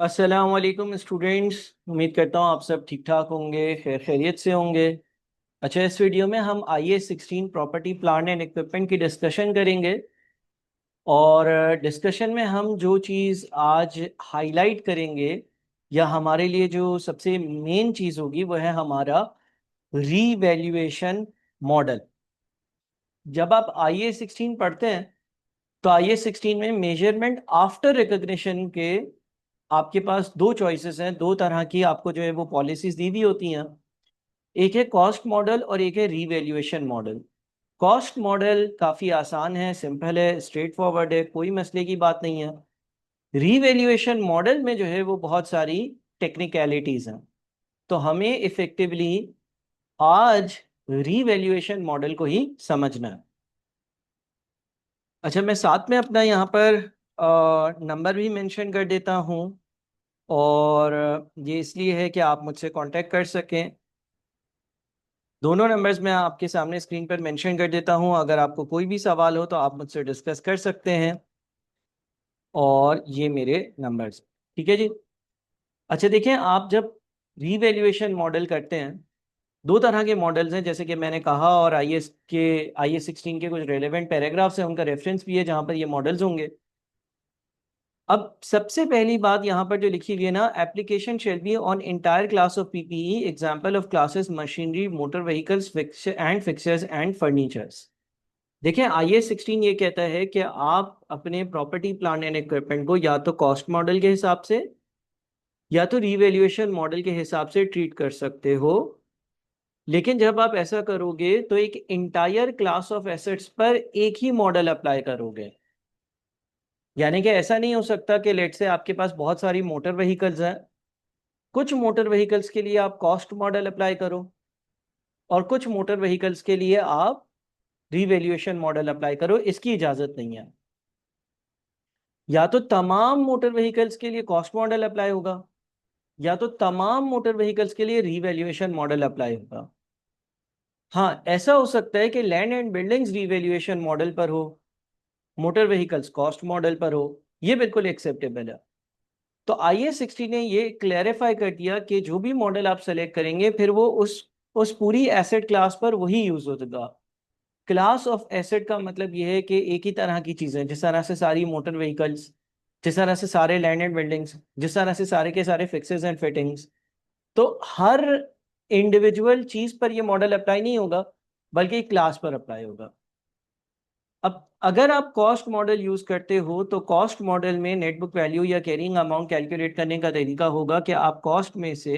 अस्सलाम वालेकुम स्टूडेंट्स। उम्मीद करता हूँ आप सब ठीक ठाक होंगे, खैर खैरियत से होंगे। अच्छा, इस वीडियो में हम IS-16 property plan and equipment की डिस्कशन करेंगे। और डिस्कशन में हम जो चीज़ आज हाईलाइट करेंगे या हमारे लिए जो सबसे मेन चीज़ होगी वो है हमारा रीवैल्यूएशन मॉडल। जब आप IS-16 पढ़ते हैं तो IS-16 में मेजरमेंट आफ्टर रिकॉग्निशन के आपके पास दो चॉइसेस हैं, दो तरह की आपको जो है वो पॉलिसीज दी हुई होती हैं। एक है कॉस्ट मॉडल और एक है रीवैल्यूएशन मॉडल। कॉस्ट मॉडल काफ़ी आसान है, सिंपल है, स्ट्रेट फॉरवर्ड है, कोई मसले की बात नहीं है। रीवैल्यूएशन मॉडल में जो है वो बहुत सारी टेक्निकलिटीज हैं। तो हमें इफेक्टिवली आज रीवैल्यूएशन मॉडल को ही समझना है। अच्छा, मैं साथ में अपना यहाँ पर नंबर भी मेंशन कर देता हूँ। और ये इसलिए है कि आप मुझसे कांटेक्ट कर सकें। दोनों नंबर्स मैं आपके सामने स्क्रीन पर मेंशन कर देता हूं। अगर आपको कोई भी सवाल हो तो आप मुझसे डिस्कस कर सकते हैं। और ये मेरे नंबर्स, ठीक है जी। अच्छा देखें, आप जब रीवैल्यूएशन मॉडल करते हैं, दो तरह के मॉडल्स हैं जैसे कि मैंने कहा। और IS-16 के कुछ रेलेवेंट पैराग्राफ्स हैं, उनका रेफरेंस भी है जहां पर ये मॉडल्स होंगे। अब सबसे पहली बात यहाँ पर जो लिखी हुई है ना, application shall be on entire class of PPE, example of classes machinery, motor vehicles and fixers and furnitures. देखें, IS-16 ये कहता है कि आप अपने प्रॉपर्टी प्लांट एंड इक्विपमेंट को या तो कॉस्ट मॉडल के हिसाब से या तो रीवैल्यूएशन मॉडल के हिसाब से ट्रीट कर सकते हो। लेकिन जब आप ऐसा करोगे तो एक इंटायर क्लास ऑफ एसेट्स पर एक ही मॉडल अप्लाई करोगे। यानी कि ऐसा नहीं हो सकता कि लेट से आपके पास बहुत सारी मोटर व्हीकल्स हैं, कुछ मोटर व्हीकल्स के लिए आप कॉस्ट मॉडल अप्लाई करो और कुछ मोटर व्हीकल्स के लिए आप रीवैल्यूएशन मॉडल अप्लाई करो। इसकी इजाजत नहीं है। या तो तमाम मोटर व्हीकल्स के लिए कॉस्ट मॉडल अप्लाई होगा या तो तमाम मोटर व्हीकल्स के लिए रीवैल्यूएशन मॉडल अप्लाई होगा। हाँ, ऐसा हो सकता है कि land and buildings revaluation model पर हो, मोटर व्हीकल्स कॉस्ट मॉडल पर हो। ये बिल्कुल एक्सेप्टेबल है। तो IS-16 ने ये क्लैरिफाई कर दिया कि जो भी मॉडल आप सेलेक्ट करेंगे फिर वो उस पूरी एसेट क्लास पर वही यूज होगा। क्लास ऑफ एसेट का मतलब ये है कि एक ही तरह की चीजें, जिस तरह से सारी मोटर व्हीकल्स, जिस तरह से सारे लैंड एंड बिल्डिंग्स, जिस तरह से सारे के सारे फिक्सेस एंड फिटिंग्स। तो हर इंडिविजुअल चीज पर ये मॉडल अप्लाई नहीं होगा, बल्कि क्लास पर अप्लाई होगा। अब अगर आप कॉस्ट मॉडल यूज करते हो तो कॉस्ट मॉडल में नेट बुक वैल्यू या कैरिंग अमाउंट कैलकुलेट करने का तरीका होगा कि आप कॉस्ट में से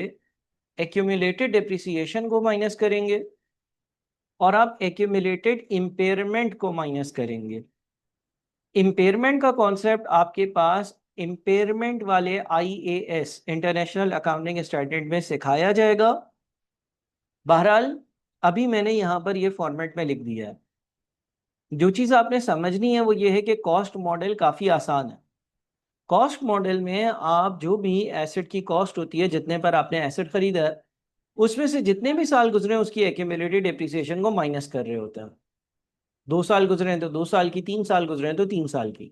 एक्यूमुलेटेड डिप्रिसिएशन को माइनस करेंगे और आप एक्यूमुलेटेड इम्पेयरमेंट को माइनस करेंगे। इम्पेयरमेंट का कॉन्सेप्ट आपके पास इम्पेयरमेंट वाले IAS इंटरनेशनल अकाउंटिंग स्टैंडर्ड में सिखाया जाएगा। बहरहाल अभी मैंने यहाँ पर ये फॉर्मेट में लिख दिया है। जो चीज़ आपने समझनी है वो ये है कि कॉस्ट मॉडल काफ़ी आसान है। कॉस्ट मॉडल में आप जो भी एसेट की कॉस्ट होती है, जितने पर आपने एसेट खरीदा है, उसमें से जितने भी साल गुजरे उसकी एक्यूमुलेटेड डिप्रिसिएशन को माइनस कर रहे होते हैं। 2 साल गुजरे हैं तो 2 साल की, 3 साल गुजरे हैं तो 3 साल की।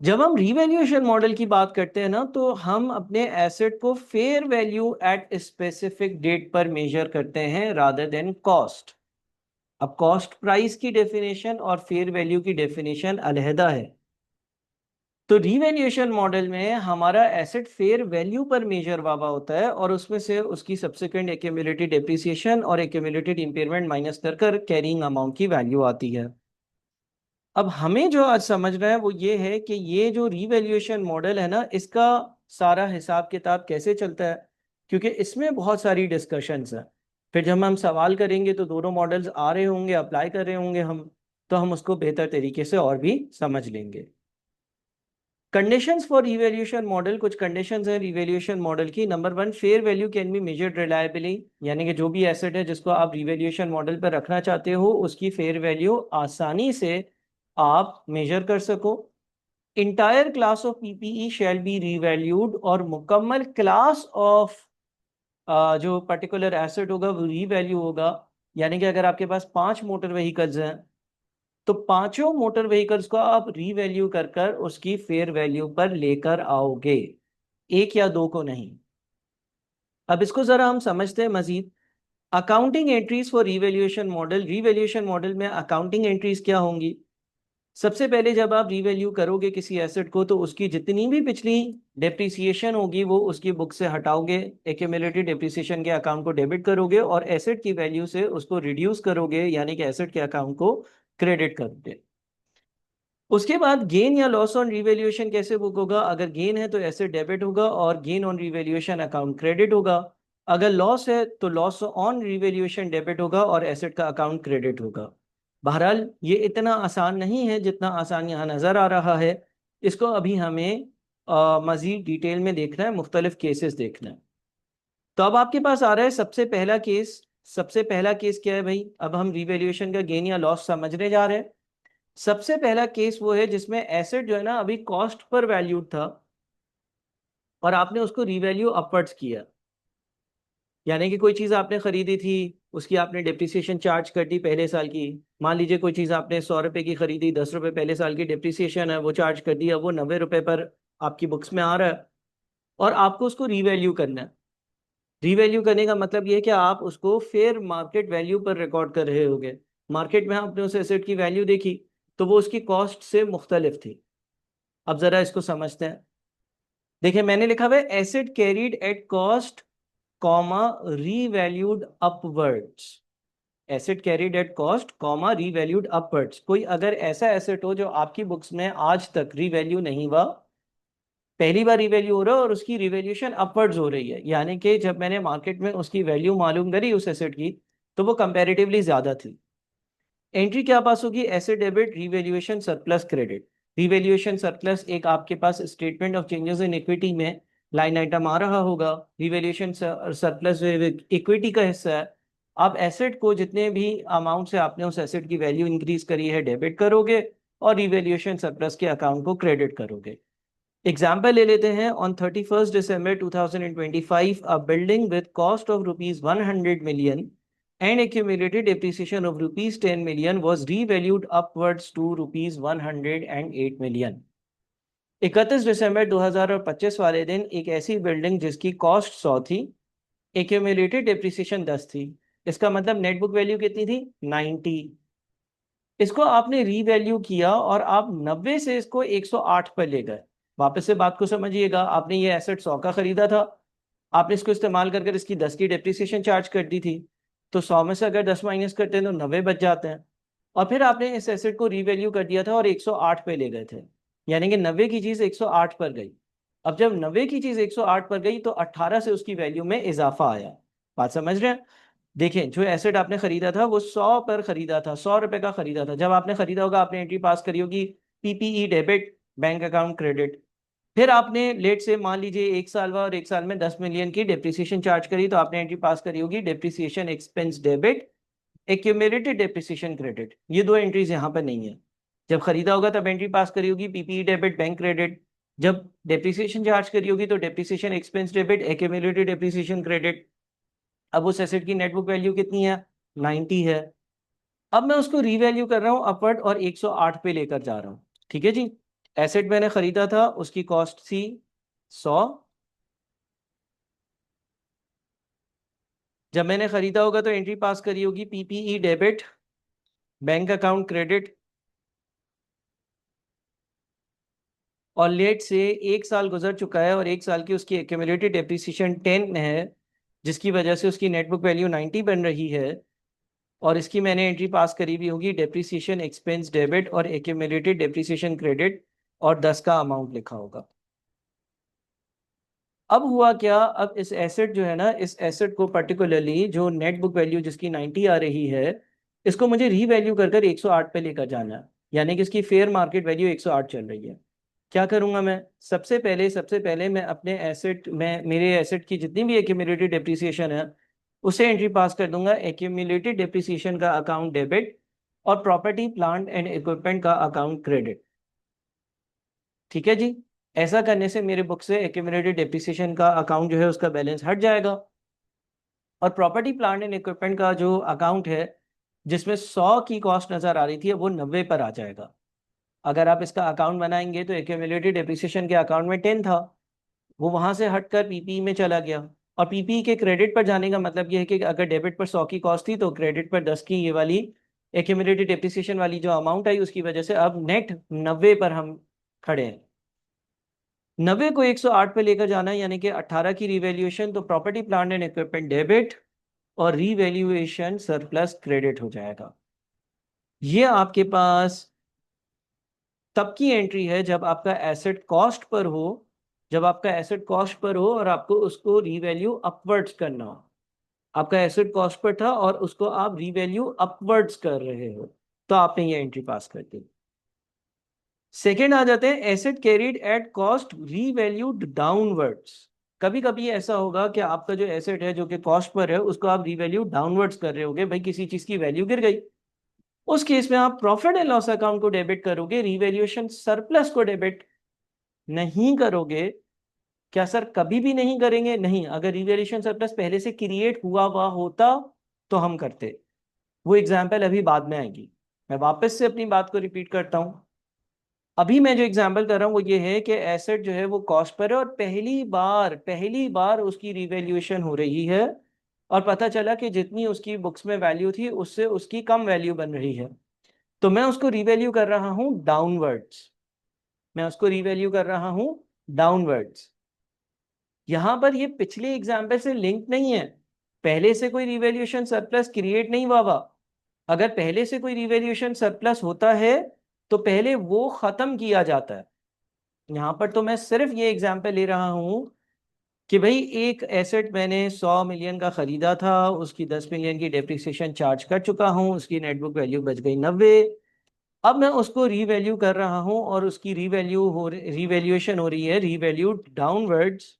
जब हम रीवैल्यूएशन मॉडल की बात करते हैं ना, तो हम अपने एसेट को fair value at specific date पर मेजर करते हैं रादर देन कॉस्ट। अब कॉस्ट प्राइस की डेफिनेशन और फेयर वैल्यू की डेफिनेशन अलहदा है। तो रीवैल्यूएशन मॉडल में हमारा एसेट फेयर वैल्यू पर मेजर हुआ होता है और उसमें से उसकी सब्सिक्वेंट एक्यूमुलेटेड डेप्रिसिएशन और एक्यूमुलेटेड इंपेयरमेंट माइनस कर कर कैरिंग अमाउंट की वैल्यू आती है। अब हमें जो आज समझना है वो ये है कि ये जो रीवैल्यूएशन मॉडल है ना, इसका सारा हिसाब किताब कैसे चलता है, क्योंकि इसमें बहुत सारी डिस्कशंस हैं। फिर जब हम सवाल करेंगे तो दोनों मॉडल्स आ रहे होंगे, अप्लाई कर रहे होंगे हम, तो हम उसको बेहतर तरीके से और भी समझ लेंगे। कंडीशंस फॉर रिवैल्यूएशन मॉडल, कुछ कंडीशंस हैं रिवैल्यूएशन मॉडल की। Number 1, fair value can be measured reliably, यानी कि जो भी एसेट है जिसको आप रिवैल्यूएशन मॉडल पर रखना चाहते हो उसकी फेयर वैल्यू आसानी से आप मेजर कर सको। Entire class of PPE shall be revalued, और मुकम्मल क्लास ऑफ जो पर्टिकुलर एसेट होगा वो रीवैल्यू होगा। यानी कि अगर आपके पास 5 मोटर व्हीकल्स हैं तो पांचों मोटर व्हीकल्स को आप रीवैल्यू कर कर उसकी फेयर वैल्यू पर लेकर आओगे, एक या दो को नहीं। अब इसको जरा हम समझते हैं Majid. Accounting entries for revaluation model, revaluation model में अकाउंटिंग एंट्रीज क्या होंगी? सबसे पहले जब आप रीवैल्यू करोगे किसी एसेट को तो उसकी जितनी भी पिछली डेप्रिसिएशन होगी वो उसकी बुक से हटाओगे, एक्यूमुलेटेड डेप्रिसिएशन के अकाउंट को डेबिट करोगे और एसेट की वैल्यू से उसको रिड्यूस करोगे, यानी कि एसेट के अकाउंट को क्रेडिट करोगे। उसके बाद गेन या लॉस ऑन रिवैल्यूएशन कैसे बुक होगा? अगर गेन है तो एसेट डेबिट होगा और gain on revaluation account credit होगा। अगर लॉस है तो लॉस ऑन रिवैल्यूएशन डेबिट होगा और एसेट का अकाउंट क्रेडिट होगा। बहरहाल ये इतना आसान नहीं है जितना आसान यहाँ नज़र आ रहा है। इसको अभी हमें मज़ीद डिटेल में देखना है, मुख्तलिफ केसेस देखना है। तो अब आपके पास आ रहा है सबसे पहला केस। सबसे पहला केस क्या है भाई? अब हम रिवैल्यूएशन का गेन या लॉस समझने जा रहे हैं। सबसे पहला केस वो है जिसमें एसेट जो है ना अभी कॉस्ट पर वैल्यूड था और आपने उसको रीवैल्यू अपवर्ड्स किया। यानी कि कोई चीज़ आपने खरीदी थी, उसकी आपने डिप्रिसिएशन चार्ज कर दी पहले साल की। मान लीजिए कोई चीज़ आपने 100 रुपए की खरीदी, 10 रुपए पहले साल की डिप्रिसिएशन है वो चार्ज कर दी, अब वो 90 रुपए पर आपकी बुक्स में आ रहा है और आपको उसको रीवैल्यू करना है। रीवैल्यू करने का मतलब ये है कि आप उसको फेयर मार्केट वैल्यू पर रिकॉर्ड कर रहे होगे। मार्केट में आपने उस एसेट की वैल्यू देखी तो वो उसकी कॉस्ट से मुख्तलिफ थी। अब जरा इसको समझते हैं। देखिए मैंने लिखा हुआ है asset carried at cost comma revalued upwards. Asset carried at cost comma revalued upwards. कोई अगर ऐसा एसेट हो जो आपकी बुक्स में आज तक रीवैल्यू नहीं हुआ, पहली बार रीवैल्यू हो रहा है और उसकी रिवैल्यूएशन अपवर्ड्स हो रही है, यानी कि जब मैंने मार्केट में उसकी वैल्यू मालूम करी उस एसेट की तो वो कंपैरेटिवली ज्यादा थी। एंट्री क्या पास होगी? Asset debit revaluation surplus credit. Revaluation surplus एक आपके पास statement of changes in equity में लाइन आइटम आ रहा होगा। रिवैल्यूएशन सरप्लस इक्विटी का हिस्सा है। आप एसेट को जितने भी अमाउंट से आपने उस एसेट की वैल्यू इंक्रीज करी है डेबिट करोगे और रिवैल्यूएशन सरप्लस के अकाउंट को क्रेडिट करोगे। एग्जाम्पल ले लेते हैं। On 31 December 2025 a building with cost of rupees 100 million and accumulated depreciation of rupees 10 million was revalued upwards to rupees 108 million। 31 दिसंबर 2025 वाले दिन एक ऐसी बिल्डिंग जिसकी कॉस्ट 100 थी, एक्यूमुलेटेड डेप्रिसिएशन 10 थी, इसका मतलब नेट बुक वैल्यू कितनी थी? 90। इसको आपने रीवैल्यू किया और आप 90 से इसको 108 पर ले गए। वापस से बात को समझिएगा, आपने ये एसेट 100 का खरीदा था, आपने इसको इस्तेमाल कर कर इसकी 10 की डेप्रिसिएशन चार्ज कर दी थी, तो 100 में से अगर 10 माइनस करते हैं तो 90 बच जाते हैं। और फिर आपने इस एसेट को रीवैल्यू कर दिया था और 108 पे ले गए थे, यानी कि 90 की चीज़ 108 पर गई। अब जब 90 की चीज़ 108 पर गई तो 18 से उसकी वैल्यू में इजाफा आया। बात समझ रहे हैं? देखें, जो एसेट आपने खरीदा था वो 100 पर खरीदा था, 100 रुपए का खरीदा था। जब आपने खरीदा होगा आपने एंट्री पास करी होगी PPE debit, bank account credit. फिर आपने लेट से मान लीजिए एक साल हुआ और एक साल में 10 मिलियन की डेप्रिसिएशन चार्ज करी तो आपने एंट्री पास करी होगी depreciation expense debit, accumulated depreciation credit. ये दो एंट्रीज यहाँ पर नहीं है। जब खरीदा होगा तब एंट्री पास करी होगी पीपीई डेबिट, बैंक क्रेडिट। जब डेप्रिसिएशन चार्ज करी होगी तो depreciation expense debit, accumulated depreciation credit. अब उस एसेट की नेटबुक वैल्यू कितनी है? 90 है। अब मैं उसको रीवैल्यू कर रहा हूँ अपवर्ड और 108 पे लेकर जा रहा हूँ। ठीक है जी। एसेट मैंने खरीदा था, उसकी कॉस्ट थी 100। जब मैंने खरीदा होगा तो एंट्री पास करी होगी PPE debit, bank account credit. और लेट से एक साल गुजर चुका है और एक साल की उसकी एक्यूमुलेटेड डेप्रिसिएशन 10 है, जिसकी वजह से उसकी नेटबुक वैल्यू 90 बन रही है। और इसकी मैंने एंट्री पास करी भी होगी डेप्रिसिएशन एक्सपेंस डेबिट और एक्यूमुलेटेड डेप्रिसिएशन क्रेडिट, और 10 का अमाउंट लिखा होगा। अब हुआ क्या? अब इस एसेट जो है ना, इस एसेट को पर्टिकुलरली जो नेट बुक वैल्यू जिसकी 90 आ रही है, इसको मुझे रीवैल्यू कर कर 108 पे लेकर जाना है, यानी कि इसकी फेयर मार्केट वैल्यू 108 चल रही है। क्या करूंगा मैं? सबसे पहले मैं अपने एसेट में, मेरे एसेट की जितनी भी एक्यूमुलेटेड डेप्रिसिएशन है उसे एंट्री पास कर दूंगा एक्यूमुलेटेड डेप्रिसिएशन का अकाउंट डेबिट और प्रॉपर्टी प्लांट एंड इक्विपमेंट का अकाउंट क्रेडिट। ठीक है जी। ऐसा करने से मेरे बुक से एक्यूमुलेटेड डेप्रिसिएशन का अकाउंट जो है उसका बैलेंस हट जाएगा और प्रॉपर्टी प्लांट एंड इक्विपमेंट का जो अकाउंट है जिसमें 100 की कॉस्ट नजर आ रही थी, वो 90 पर आ जाएगा। अगर आप इसका अकाउंट बनाएंगे तो एक्यूमुलेटेड डेप्रिसिएशन के अकाउंट में 10 था, वो वहां से हटकर पीपीई में चला गया। और पीपीई के क्रेडिट पर जाने का मतलब ये है कि अगर डेबिट पर 100 की कॉस्ट थी तो क्रेडिट पर 10 की ये वाली एक्यूमुलेटेड डेप्रिसिएशन वाली जो अमाउंट आई उसकी वजह से अब नेट 90 पर हम खड़े हैं। 90 को 108 पे लेकर जाना है, यानी कि 18 की रिवैल्यूएशन, तो property plant and equipment debit और रिवैल्यूएशन सरप्लस क्रेडिट हो जाएगा। ये आपके पास तब की एंट्री है जब आपका एसेट कॉस्ट पर हो, जब आपका एसेट कॉस्ट पर हो और आपको उसको रीवैल्यू अपवर्ड्स करना हो। आपका एसेट कॉस्ट पर था और उसको आप रीवैल्यू अपवर्ड्स कर रहे हो, तो आपने ये एंट्री पास कर दी। सेकेंड आ जाते हैं asset carried at cost revalued downwards. कभी कभी ऐसा होगा कि आपका जो एसेट है जो कि कॉस्ट पर है उसको आप रीवैल्यू डाउनवर्ड्स कर रहे होगे, भाई किसी चीज की वैल्यू गिर गई। उस केस में आप प्रॉफिट एंड लॉस अकाउंट को डेबिट करोगे, रिवैल्यूएशन सरप्लस को डेबिट नहीं करोगे। क्या सर कभी भी नहीं करेंगे? नहीं, अगर रिवैल्यूएशन सरप्लस पहले से क्रिएट हुआ हुआ होता तो हम करते। वो एग्जाम्पल अभी बाद में आएगी। मैं वापस से अपनी बात को रिपीट करता हूं। अभी मैं जो एग्जाम्पल कर रहा हूं वो ये है कि एसेट जो है वो कॉस्ट पर है और पहली बार उसकी रिवैल्यूएशन हो रही है और पता चला कि जितनी उसकी बुक्स में वैल्यू थी उससे उसकी कम वैल्यू बन रही है, तो मैं उसको रिवैल्यू कर रहा हूं डाउनवर्ड्स। मैं उसको रिवैल्यू कर रहा हूं डाउनवर्ड्स। यहां पर ये पिछले एग्जाम्पल से लिंक नहीं है। पहले से कोई रिवैल्यूएशन सरप्लस क्रिएट नहीं हुआ हुआ। अगर पहले से कोई रिवैल्यूएशन सरप्लस होता है तो पहले वो खत्म किया जाता है। यहां पर तो मैं सिर्फ ये एग्जाम्पल ले रहा हूं कि भाई एक एसेट मैंने 100 मिलियन का खरीदा था, उसकी 10 मिलियन की डेप्रिसिएशन चार्ज कर चुका हूं, उसकी नेटबुक वैल्यू बच गई 90। अब मैं उसको रीवैल्यू कर रहा हूं और उसकी रिवैल्यूएशन हो रही है रीवैल्यू डाउनवर्ड्स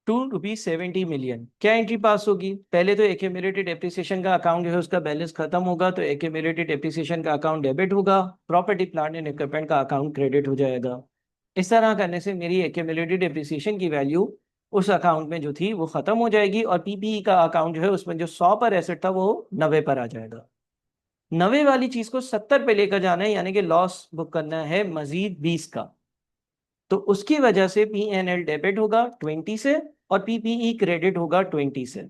₹270 मिलियन। क्या एंट्री पास होगी? पहले तो एक्यूमुलेटेड डेप्रिसिएशन का अकाउंट जो है उसका बैलेंस खत्म होगा, तो एक्यूमुलेटेड डेप्रिसिएशन का अकाउंट डेबिट होगा, प्रॉपर्टी प्लांट एंड इक्विपमेंट का अकाउंट क्रेडिट हो जाएगा। इस तरह करने से मेरी एक्यूमुलेटेड डेप्रिसिएशन की वैल्यू उस अकाउंट में जो थी वो खत्म हो जाएगी और पीपीई का अकाउंट जो है उसमें जो 100 पर एसेट था वो 90 पर आ जाएगा। 90 वाली चीज को 70 पे लेकर जाना है, यानी कि लॉस बुक करना है मजीद 20 का। तो उसकी वजह से पीएनएल डेबिट होगा 20 से और पीपीई क्रेडिट होगा 20 से।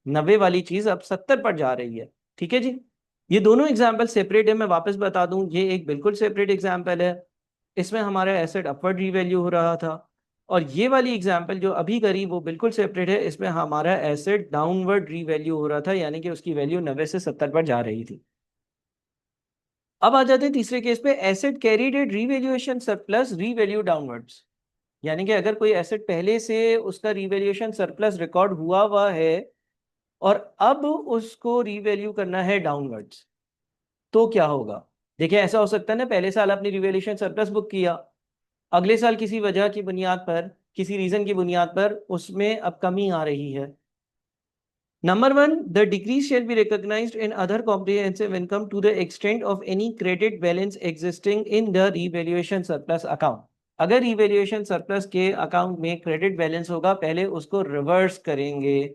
90 वाली चीज अब 70 पर जा रही है। ठीक है जी। ये दोनों एग्जाम्पल सेपरेट है, मैं वापस बता दूं, ये एक बिल्कुल सेपरेट एग्जाम्पल है। इसमें हमारा एसेट अपवर्ड रीवैल्यू हो रहा था और ये वाली एग्जाम्पल जो अभी करी वो बिल्कुल सेपरेट है, इसमें हमारा एसेट डाउनवर्ड रीवैल्यू हो रहा था, यानी कि उसकी वैल्यू 90 से 70 पर जा रही थी। अब आ जाते हैं तीसरे केस पे, asset carried at revaluation surplus revalue downwards. यानी कि अगर कोई एसेट पहले से उसका रिवैल्यूएशन सरप्लस रिकॉर्ड हुआ हुआ है और अब उसको रिवैल्यू करना है डाउनवर्ड्स, तो क्या होगा? देखिए ऐसा हो सकता है ना, पहले साल आपने रिवैल्यूएशन सरप्लस बुक किया, अगले साल किसी वजह की बुनियाद पर, किसी रीजन की बुनियाद पर उसमें अब कमी आ रही है। Number one, the decrease shall be recognised in other comprehensive income to the extent of any credit balance existing in the revaluation surplus account. अगर रिवैल्यूएशन सरप्लस के अकाउंट में क्रेडिट बैलेंस होगा पहले उसको रिवर्स करेंगे।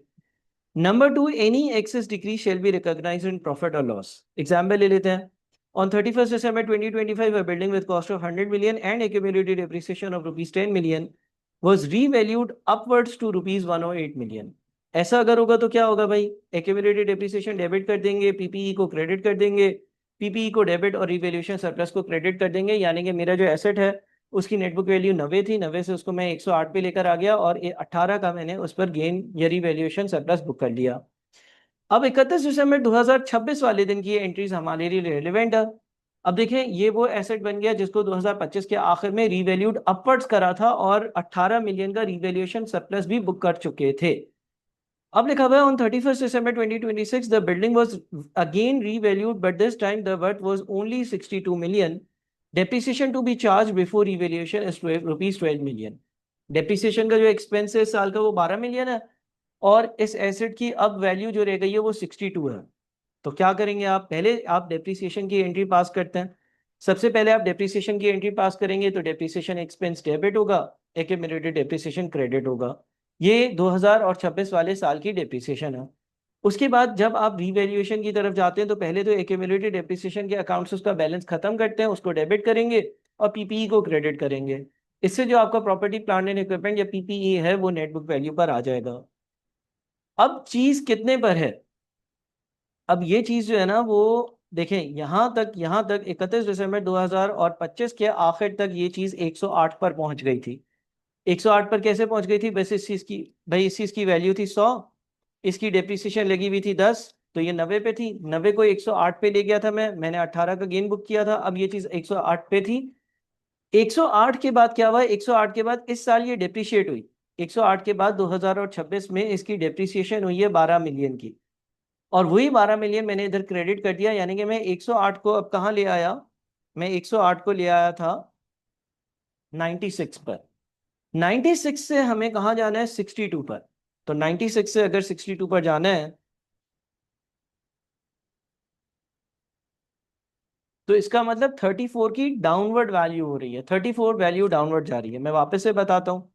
Number two, any excess decrease shall be recognised in profit और loss. Example ले लेते हैं। On 31st December 2025, a building with cost of 100 million and accumulated depreciation of rupees 10 million was revalued upwards to rupees 108 million. ऐसा अगर होगा तो क्या होगा भाई? एक्यूमुलेटेड डेप्रिसिएशन डेबिट कर देंगे, पीपीई को क्रेडिट कर देंगे, पीपीई को डेबिट और रिवैल्यूएशन सरप्लस को क्रेडिट कर देंगे, यानी कि मेरा जो एसेट है उसकी नेटबुक वैल्यू 90 थी, 90 से उसको मैं 108 पे लेकर आ गया और 18 का मैंने उस पर गेन या रिवैल्यूएशन सरप्लस बुक कर लिया। अब 31 दिसंबर 2026 वाले दिन की एंट्रीज हमारे लिए रिलेवेंट है। अब देखें, ये वो एसेट बन गया जिसको 2025 के आखिर में रीवैल्यूड अपवर्ड्स करा था और 18 मिलियन का रिवैल्यूएशन सरप्लस भी बुक कर चुके थे। अब लिखा हुआ है on 31st December 2026 the building was again revalued but this time the worth was only 62 million. Depreciation to be charge before revaluation is rupees 12 million. Depreciation का जो एक्सपेंस है इस साल का वो 12 मिलियन है और इस एसेट की अब वैल्यू जो रह गई है वो 62 है। तो क्या करेंगे आप? पहले आप डेप्रिसिएशन की एंट्री पास करते हैं। सबसे पहले आप डेप्रिसिएशन की एंट्री पास करेंगे तो डेप्रिसिएशन एक्सपेंस डेबिट होगा, एक्यूमुलेटेड डेप्रिसिएशन क्रेडिट होगा। ये 2026 वाले साल की डेप्रिसिएशन है। उसके बाद जब आप रीवैल्यूएशन की तरफ जाते हैं तो पहले तो एक्यूमुलेटेड डेप्रिसिएशन के अकाउंट से उसका बैलेंस खत्म करते हैं, उसको डेबिट करेंगे और पीपीई को क्रेडिट करेंगे। इससे जो आपका प्रॉपर्टी प्लांट एंड इक्विपमेंट या पीपीई है वो नेट बुक वैल्यू पर आ जाएगा। अब चीज कितने पर है? अब ये चीज जो है ना वो देखें, यहां तक 31 दिसंबर 2025 के आखिर तक ये चीज 108 पर पहुंच गई थी। 108 पर कैसे पहुंच गई थी? बस इस चीज की, भाई इस चीज की वैल्यू थी 100, इसकी डेप्रिसिएशन लगी हुई थी 10, तो ये 90 पे थी। 90 को 108 पे ले गया था मैंने 18 का गेन बुक किया था। अब ये चीज 108 पे थी। 108 के बाद क्या हुआ? 108 के बाद इस साल ये डेप्रिशिएट हुई। 108 के बाद 2026 में इसकी डेप्रिसिएशन हुई है 12 मिलियन की, और वही 12 मिलियन मैंने इधर क्रेडिट कर दिया। यानी कि मैं 108 को अब कहाँ ले आया? मैं 108 को ले आया था 96 पर। 96 से हमें कहाँ जाना है? 62 पर। तो 96 से अगर 62 पर जाना है तो इसका मतलब 34 की डाउनवर्ड वैल्यू हो रही है, 34 वैल्यू डाउनवर्ड जा रही है। मैं वापस से बताता हूँ।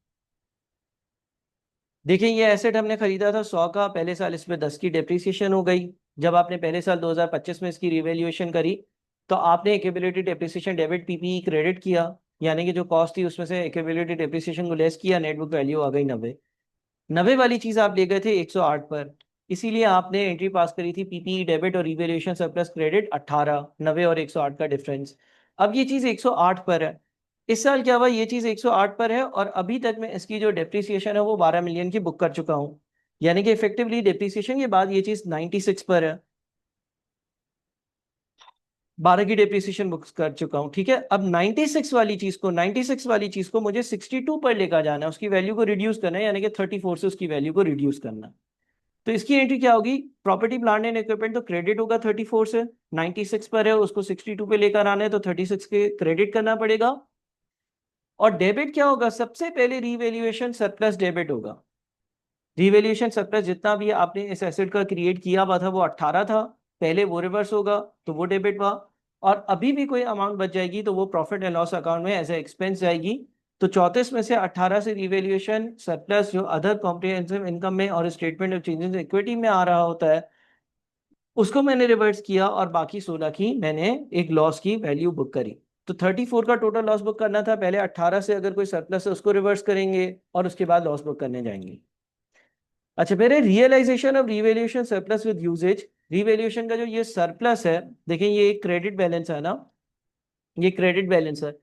देखिए ये एसेट हमने खरीदा था 100 का, पहले साल इसमें 10 की डेप्रिसिएशन हो गई। जब आपने पहले साल 2025 में इसकी रिवैल्यूएशन करी तो आपने accumulated depreciation debit PPE credit किया, यानी कि जो कॉस्ट थी उसमें से एक्यूमुलेटेड डेप्रिसिएशन को लेस किया, नेट बुक वैल्यू आ गई 90। 90 वाली चीज आप ले गए थे 108 पर, इसीलिए आपने एंट्री पास करी थी पीपीई डेबिट और रिवैल्यूएशन सरप्लस क्रेडिट 18, 90 और 108 का डिफरेंस। अब ये चीज 108 पर है। इस साल क्या हुआ? ये चीज 108 पर है और अभी तक मैं इसकी जो डेप्रिसिएशन है वो 12 मिलियन की बुक कर चुका हूँ। यानी कि इफेक्टिवली डेप्रिसिएशन के बाद ये चीज 96 पर है। 12 की डेप्रिसिएशन बुक कर चुका हूँ, ठीक है। अब 96 वाली चीज को मुझे 62 पर लेकर जाना है, उसकी वैल्यू को रिड्यूस करना है, यानी कि 34 से उसकी वैल्यू को रिड्यूस करना है। तो इसकी एंट्री क्या होगी? प्रॉपर्टी प्लांट एंड इक्विपमेंट तो क्रेडिट होगा 34 से, 96 पर है उसको 62 पे लेकर आना है तो 36 के क्रेडिट करना पड़ेगा। और डेबिट क्या होगा? सबसे पहले रीवैल्यूएशन सरप्लस डेबिट होगा। रीवैल्यूएशन सरप्लस जितना भी आपने इस एसेट का क्रिएट किया हुआ था वो 18 था, पहले वो रिवर्स होगा तो वो डेबिट हुआ। और अभी भी कोई अमाउंट बच जाएगी तो वो प्रॉफिट एंड लॉस अकाउंट में एज ए एक्सपेंस जाएगी। तो 34 में से 18 से रिवैल्यूएशन सरप्लस जो अदर कॉम्प्रिहेंसिव इनकम में और स्टेटमेंट ऑफ चेंजेस इक्विटी में आ रहा होता है उसको मैंने रिवर्स किया, और बाकी 16 की मैंने एक लॉस की वैल्यू बुक करी। तो 34 का टोटल लॉस बुक करना था, पहले 18 से अगर कोई सरप्लस है उसको रिवर्स करेंगे और उसके बाद लॉस बुक करने जाएंगे। अच्छा, मेरे realisation of revaluation surplus with usages. Revaluation का जो ये सरप्लस है, देखें ये एक क्रेडिट बैलेंस है ना, ये क्रेडिट बैलेंस है।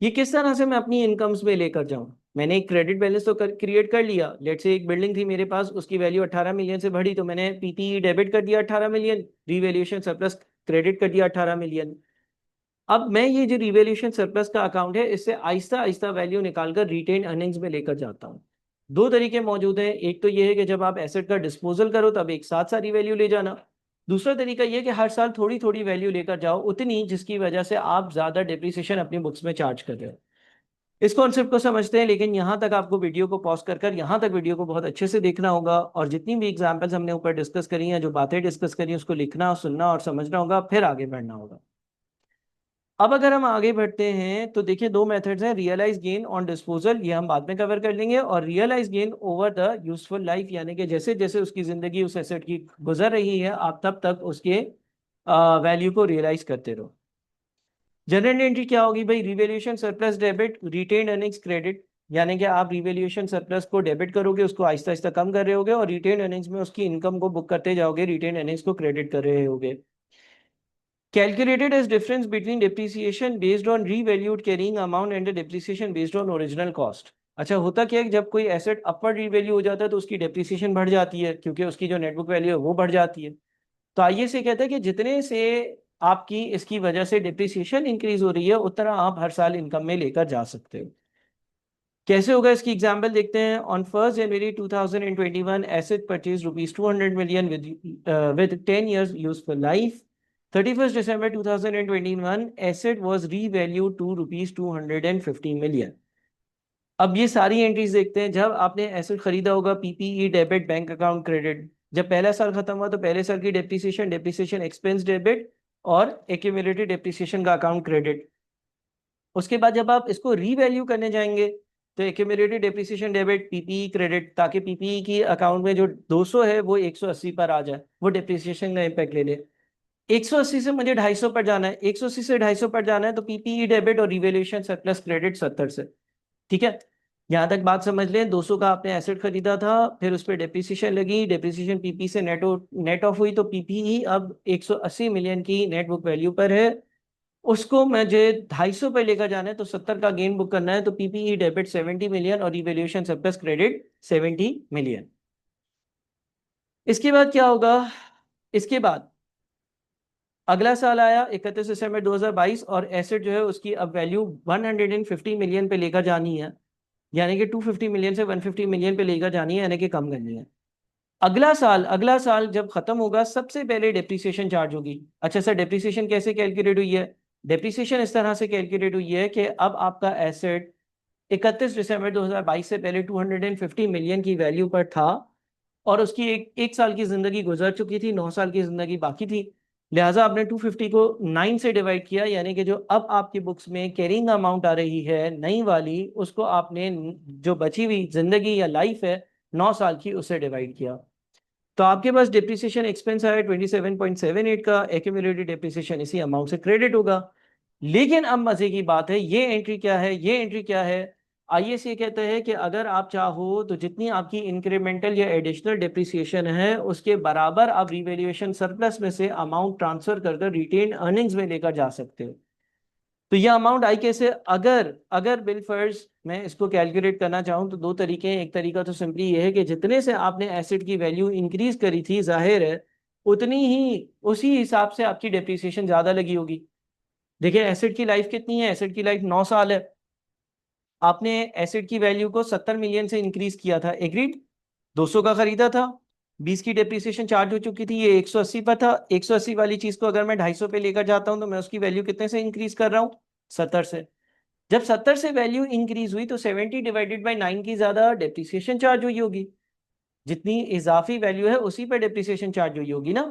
ये किस तरह से मैं अपनी इनकम्स में लेकर जाऊं? मैंने एक क्रेडिट बैलेंस तो क्रिएट कर लिया। लेट से एक बिल्डिंग थी मेरे पास, उसकी वैल्यू 18 मिलियन से बढ़ी तो मैंने पीपीई डेबिट कर दिया 18 मिलियन, रिवैल्यूएशन सरप्लस क्रेडिट कर दिया 18 मिलियन। अब मैं ये जो रिवैल्यूएशन सरप्लस का अकाउंट है इससे आहिस्ता आहिस्ता वैल्यू निकालकर रिटेन अर्निंग्स में लेकर जाता हूँ। दो तरीके मौजूद हैं, एक तो ये है कि जब आप एसेट का डिस्पोजल करो तब एक साथ सारी वैल्यू ले जाना। दूसरा तरीका ये है कि हर साल थोड़ी थोड़ी वैल्यू लेकर जाओ, उतनी जिसकी वजह से आप ज्यादा डेप्रिसिएशन अपनी बुक्स में चार्ज कर रहे हो। इस कॉन्सेप्ट को समझते हैं, लेकिन यहाँ तक आपको वीडियो को पॉज कर कर यहाँ तक वीडियो को बहुत अच्छे से देखना होगा, और जितनी भी एग्जांपल्स हमने ऊपर डिस्कस करी हैं, जो बातें डिस्कस करी हैं, उसको लिखना सुनना और समझना होगा, फिर आगे बढ़ना होगा। अब अगर हम आगे बढ़ते हैं तो देखिए दो मेथड्स हैं, रियलाइज गेन ऑन डिस्पोजल, ये हम बाद में कवर कर लेंगे, और realise gain over the useful life, यानी कि जैसे जैसे उसकी जिंदगी उस एसेट की गुजर रही है आप तब तक उसके वैल्यू को रियलाइज करते रहो। जनरल एंट्री क्या होगी भाई? Revaluation surplus debit retain earnings credit, यानी कि आप रिवैल्यूएशन सरप्लस को डेबिट करोगे, उसको आहिस्ता आहिस्ता कम कर रहे होगे, और रिटेन अर्निंग्स में उसकी इनकम को बुक करते जाओगे, रिटेन अर्निंग्स को क्रेडिट कर रहे होगे। Calculated as difference between depreciation based on revalued carrying amount and the depreciation based on original cost। अच्छा, होता क्या है कि जब कोई एसेट अपवर्ड रीवैल्यू हो जाता है तो उसकी डेप्रिसिएशन बढ़ जाती है, क्योंकि उसकी जो नेटबुक वैल्यू है वो बढ़ जाती है। तो आइए से कहते हैं कि जितने से आपकी इसकी वजह से डिप्रिसिएशन इंक्रीज हो रही है उतना आप हर साल इनकम में लेकर जा सकते हो। कैसे होगा इसकी एग्जांपल देखते हैं। On 1 January 2021 asset purchase rupees 200 million with 10 years useful life. 31 December 2021 asset was revalued to rupees 250 million. अब ये सारी एंट्रीज देखते हैं। जब आपने एसेट खरीदा होगा, PPE debit, bank account credit. जब पहला साल खत्म हुआ तो पहले साल की डेप्रिसिएशन, डेप्रिसिएशन एक्सपेंस डेबिट, और एक्यूमुलेटेड डेप्रिसिएशन का अकाउंट क्रेडिट। उसके बाद जब आप इसको रीवैल्यू करने जाएंगे तो accumulated depreciation debit PPE credit, ताकि पीपीई की अकाउंट में जो 200 है वो 180 पर आ जाए, वो डेप्रिसिएशन का इम्पैक्ट ले ले। 180 से मुझे 250 पर जाना है, 180 से 250 पर जाना है, तो पीपीई डेबिट और रिवैल्यूएशन सरप्लस क्रेडिट 70 से। ठीक है, यहां तक बात समझ लें। 200 का आपने एसेट खरीदा था, फिर उस पर डेप्रिसिएशन लगी, डेप्रिसिएशन पीपी से नेट ऑफ हुई, तो पीपीई अब 180 मिलियन की नेट बुक वैल्यू पर है। उसको मुझे 250 पे लेकर जाना है, तो 70 का गेन बुक करना है, तो पीपीई डेबिट 70 मिलियन और रिवैल्यूएशन सरप्लस क्रेडिट 70 मिलियन। इसके बाद क्या होगा? इसके बाद अगला साल आया 31 दिसंबर 2022, और एसेट जो है उसकी अब वैल्यू 150 मिलियन पे लेकर जानी है, यानी कि 250 मिलियन से 150 मिलियन पे लेकर जानी है, यानी कि कम करनी है। अगला साल जब खत्म होगा, सबसे पहले डेप्रिसिएशन चार्ज होगी। अच्छा सर, डेप्रिसिएशन कैसे कैलकुलेट हुई है? डेप्रिसिएशन इस तरह से कैलकुलेट हुई है कि अब आपका एसेट 31 दिसंबर 2022 से पहले 250 मिलियन की वैल्यू पर था, और उसकी एक साल की जिंदगी गुजर चुकी थी, 9 साल की जिंदगी बाकी थी। लिहाजा आपने 250 को 9 से डिवाइड किया, यानी कि जो अब आपकी बुक्स में कैरिंग अमाउंट आ रही है नई वाली, उसको आपने जो बची हुई जिंदगी या लाइफ है 9 साल की, उससे डिवाइड किया। तो आपके पास डिप्रिसिएशन एक्सपेंस आया 27.78 का, एक्यूमुलेटेड डिप्रिसिएशन इसी अमाउंट से क्रेडिट होगा। लेकिन अब मजे की बात है, ये एंट्री क्या है? ये एंट्री क्या है? आईएस ये कहता है कि अगर आप चाहो तो जितनी आपकी इंक्रीमेंटल या एडिशनल डिप्रिसिएशन है, उसके बराबर आप रिवैल्यूएशन सरप्लस में से अमाउंट ट्रांसफर कर कर रिटेन अर्निंग्स में लेकर जा सकते हो। तो ये अमाउंट आई कैसे? अगर अगर बिल फर्ज मैं इसको कैलकुलेट करना चाहूँ तो दो तरीके हैं। एक तरीका तो सिंपली ये है कि जितने से आपने एसेट की वैल्यू इंक्रीज करी थी, जाहिर है उतनी ही उसी हिसाब से आपकी डेप्रिसिएशन ज्यादा लगी होगी। देखिए, एसेट की लाइफ कितनी है? एसेट की लाइफ 9 साल है। आपने एसेट की वैल्यू को 70 मिलियन से इंक्रीज किया था, एग्रीड। 200 का खरीदा था, 20 की डेप्रिसिएशन चार्ज हो चुकी थी, ये 180 पर था। 180 वाली चीज को अगर मैं 250 पे लेकर जाता हूं, तो मैं उसकी वैल्यू कितने से इंक्रीज कर रहा हूँ? 70 से। जब 70 से वैल्यू इंक्रीज हुई, तो 70 डिवाइडेड बाई 9 की ज्यादा डेप्रिसिएशन चार्ज हुई होगी। जितनी इजाफी वैल्यू है उसी पर डेप्रिसिएशन चार्ज हुई होगी ना।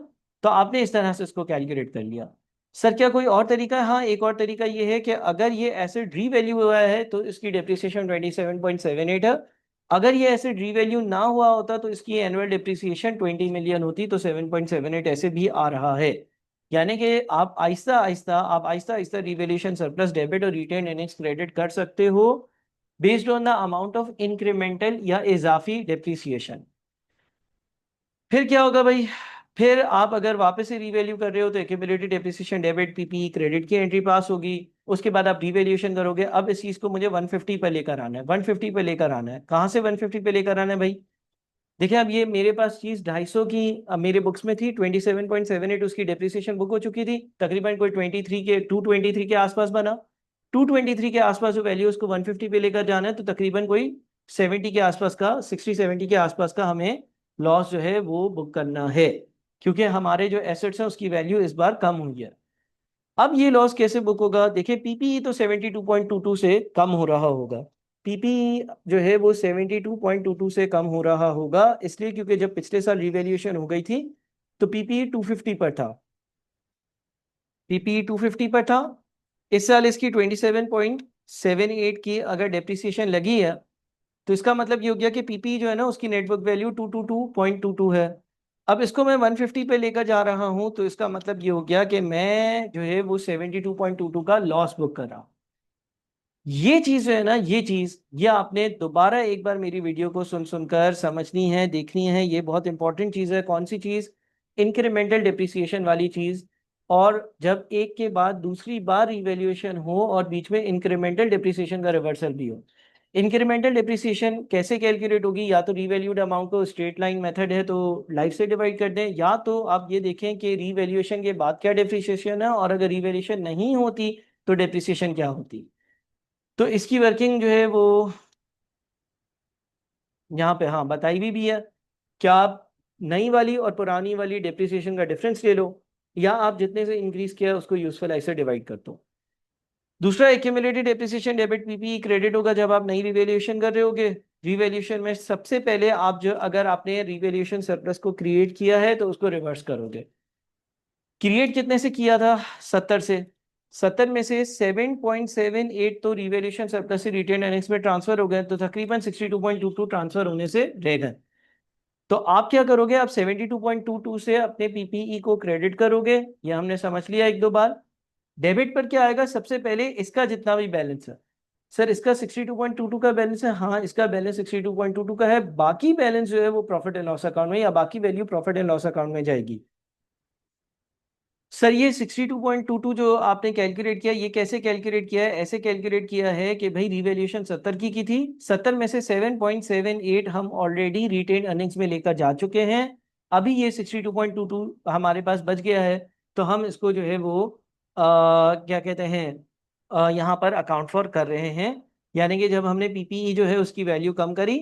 तो आपने इस तरह से इसको कैलकुलेट कर लिया। सर क्या कोई और तरीका है? हाँ, एक और तरीका ये है कि अगर ये एसेट रीवैल्यू हुआ है तो इसकी डेप्रिसिएशन 27.78 है। अगर ये एसेट रीवैल्यू ना हुआ होता तो इसकी एनुअल डेप्रिसिएशन 20 मिलियन होती, तो 7.78 ऐसे भी आ रहा है। यानी कि आप Aahista Aahista revaluation surplus debit और रिटेन अर्निंग्स क्रेडिट कर सकते हो, based on the amount of incremental या इजाफी डेप्रिसिएशन। फिर क्या होगा भाई? फिर आप अगर वापस से रीवैल्यू कर रहे हो, तो accumulated depreciation debit PP credit की एंट्री पास होगी। उसके बाद आप रीवैल्यूएशन करोगे। अब इस चीज को मुझे 150 पे लेकर आना है, 150 पे लेकर आना है। कहाँ से 150 पे लेकर आना है भाई? देखिए, अब ये मेरे पास चीज 250 की मेरे बुक्स में थी, 27.78 उसकी डेप्रिसिएशन बुक हो चुकी थी, तकरीबन कोई 23 के 223 के आसपास बना। 223 के आसपास जो वैल्यू उसको 150 पे लेकर जाना है, तो तकरीबन कोई 70 के आसपास का, 60-70 के आसपास का हमें लॉस जो है वो बुक करना है, क्योंकि हमारे जो एसेट्स हैं उसकी वैल्यू इस बार कम हुई है। अब ये लॉस कैसे बुक होगा? देखिए, पीपीई तो 72.22 से कम हो रहा होगा। पीपीई जो है वो 72.22 से कम हो रहा होगा, इसलिए क्योंकि जब पिछले साल रिवैल्यूएशन हो गई थी तो पीपीई 250 पर था। पीपीई 250 पर था। इस साल इसकी 27.78 की अगर डेप्रिसिएशन लगी है, तो इसका मतलब ये हो गया कि पीपी जो है ना, उसकी नेटवर्क वैल्यू 222.22 है। अब इसको मैं 150 पे लेकर जा रहा हूं, तो इसका मतलब ये हो गया कि मैं जो है वो 72.22 का लॉस बुक कर रहा हूं। ये चीज जो है ना, ये आपने दोबारा एक बार मेरी वीडियो को सुन सुनकर समझनी है, देखनी है। ये बहुत इंपॉर्टेंट चीज है। कौन सी चीज? इंक्रीमेंटल डिप्रिसिएशन वाली चीज। और जब एक के बाद दूसरी बार रिवैल्यूएशन हो और बीच में इंक्रीमेंटल डिप्रिसिएशन का रिवर्सल भी हो। इंक्रीमेंटल डिप्रिसिएशन कैसे कैलकुलेट होगी? या तो रीवैल्यूड अमाउंट को, स्ट्रेट लाइन मेथड है तो लाइफ से डिवाइड कर दें, या तो आप ये देखें कि रीवैल्यूएशन के बाद क्या डिप्रिसिएशन है, और अगर रीवैल्यूएशन नहीं होती तो डिप्रिसिएशन क्या होती। तो इसकी वर्किंग जो है वो यहाँ पे हाँ बताई भी है। क्या आप नई वाली और पुरानी वाली डिप्रिसिएशन का डिफरेंस ले लो, या आप जितने से इंक्रीज किया उसको यूजफुल लाइफ से डिवाइड कर दो। दूसरा, accumulated depreciation debit PP credit होगा जब आप नई रिवैल्यूएशन कर रहे होगे। रिवैल्यूएशन में सबसे पहले आप जो, अगर आपने रिवैल्यूएशन सरप्लस को क्रिएट किया है तो उसको रिवर्स करोगे। क्रिएट कितने से किया था? 70 से। 70 में से 7.78 तो रिवैल्यूएशन सरप्लस से रिटेन अर्निंग्स में ट्रांसफर हो गए, तो तकरीबन 62.22 ट्रांसफर होने से रह गए। तो आप क्या करोगे, आप 72.22 से अपने पीपीई को क्रेडिट करोगे, ये हमने समझ लिया एक दो बार। डेबिट पर क्या आएगा, सबसे पहले इसका जितना भी बैलेंस है। सर इसका 62.22 का बैलेंस है, हाँ इसका बैलेंस 62.22 का है, बाकी बैलेंस जो है वो प्रॉफिट एंड लॉस अकाउंट में, या बाकी value profit and loss account में जाएगी। सर ये 62.22 जो आपने कैलकुलेट किया, ये कैसे कैलकुलेट किया है, ऐसे कैलकुलेट किया है कि भाई रिवैल्यूएशन 70 की थी, 70 में से 7.78 हम ऑलरेडी रिटेन अर्निंग्स में लेकर जा चुके हैं, अभी ये 62.22 हमारे पास बच गया है, तो हम इसको जो है वो क्या कहते हैं, यहाँ पर अकाउंट फॉर कर रहे हैं। यानी कि जब हमने पीपीई जो है उसकी वैल्यू कम करी,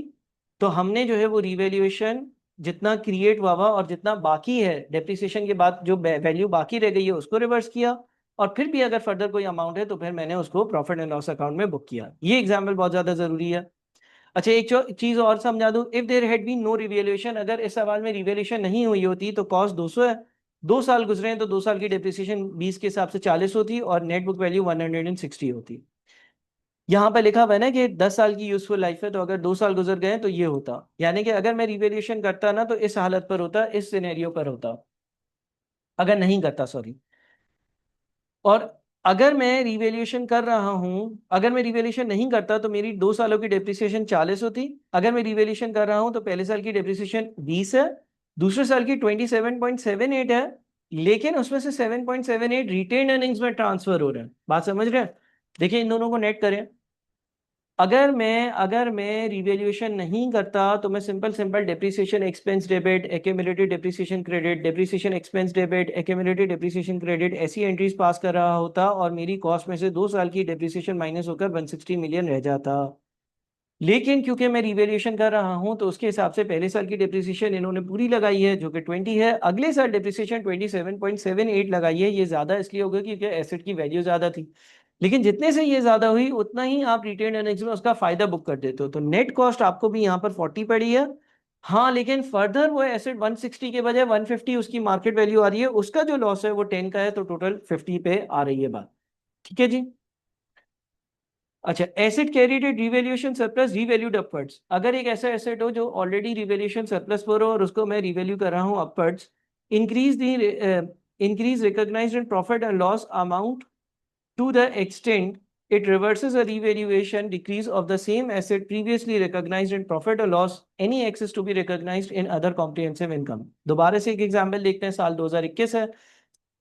तो हमने जो है वो रिवैल्यूएशन जितना क्रिएट हुआ हुआ और जितना बाकी है डेप्रिसिएशन के बाद जो वैल्यू बाकी रह गई है उसको रिवर्स किया, और फिर भी अगर फर्दर कोई अमाउंट है तो फिर मैंने उसको प्रॉफिट एंड लॉस अकाउंट में बुक किया। ये एग्जाम्पल बहुत ज्यादा जरूरी है। अच्छा एक चीज और समझा दूं, if there had been no revaluation, अगर इस सवाल में रिवैल्यूएशन नहीं हुई होती तो कॉस्ट 200 है, 2 साल गुजरे हैं तो 2 साल की डेप्रिसिएशन 20 के हिसाब से 40 होती और नेट बुक वैल्यू 160 होती। यहाँ पे लिखा हुआ है ना कि 10 साल की यूजफुल लाइफ है, तो अगर 2 साल गुजर गए तो ये होता, यानी कि अगर मैं रिवेल्यूशन करता ना तो इस हालत पर होता, इस सिनेरियो पर होता, अगर नहीं करता सॉरी। और अगर मैं रिवेल्यूशन कर रहा हूं, अगर मैं रिवेल्यूशन नहीं करता तो मेरी 2 सालों की डेप्रिसिएशन 40 होती, अगर मैं रिवेल्यूशन कर रहा हूं तो पहले साल की डेप्रिसिएशन 20 है, दूसरे साल की 27.78 है, लेकिन उसमें से 7.78 रिटेन अर्निंग्स में ट्रांसफर हो रहे हैं। बात समझ रहे हैं? देखिए इन दोनों को नेट करें। अगर मैं रिवैल्यूएशन नहीं करता तो मैं simple simple depreciation expense debit, accumulated depreciation credit, depreciation expense debit, accumulated depreciation credit, ऐसी एंट्रीज पास कर रहा होता और मेरी कॉस्ट में से 2 साल की डेप्रिसिएशन माइनस होकर 160 मिलियन रह जाता। लेकिन क्योंकि मैं रिवैल्यूएशन कर रहा हूं तो उसके हिसाब से पहले साल की डेप्रिसिएशन इन्होंने पूरी लगाई है जो कि 20 है, अगले साल डेप्रिसिएशन 27.78 लगाई है। ये ज्यादा इसलिए होगा क्योंकि एसेट की वैल्यू ज्यादा थी, लेकिन जितने से ये ज्यादा हुई उतना ही आप रिटेन अर्निंग्स में उसका फायदा बुक कर देते हो, तो नेट कॉस्ट आपको भी यहाँ पर 40 पड़ी है। हाँ लेकिन फर्दर वो एसेट 160 के बजाय 150 उसकी मार्केट वैल्यू आ रही है, उसका जो लॉस है वो 10 का है, तो टोटल 50 पे आ रही है बात। ठीक है जी। अच्छा asset carried at revaluation surplus revalued upwards, अगर एक ऐसा एसेट हो जो ऑलरेडी रिवैल्यूएशन सरप्लस पर हो और उसको मैं रिवैल्यू कर रहा हूँ upwards, increase the increase recognised in profit and loss amount to the extent it reverses a revaluation decrease of the same asset previously recognized in profit or loss, any excess to be recognized in other comprehensive income। दोबारा से एक example देखते हैं, साल 2021 है,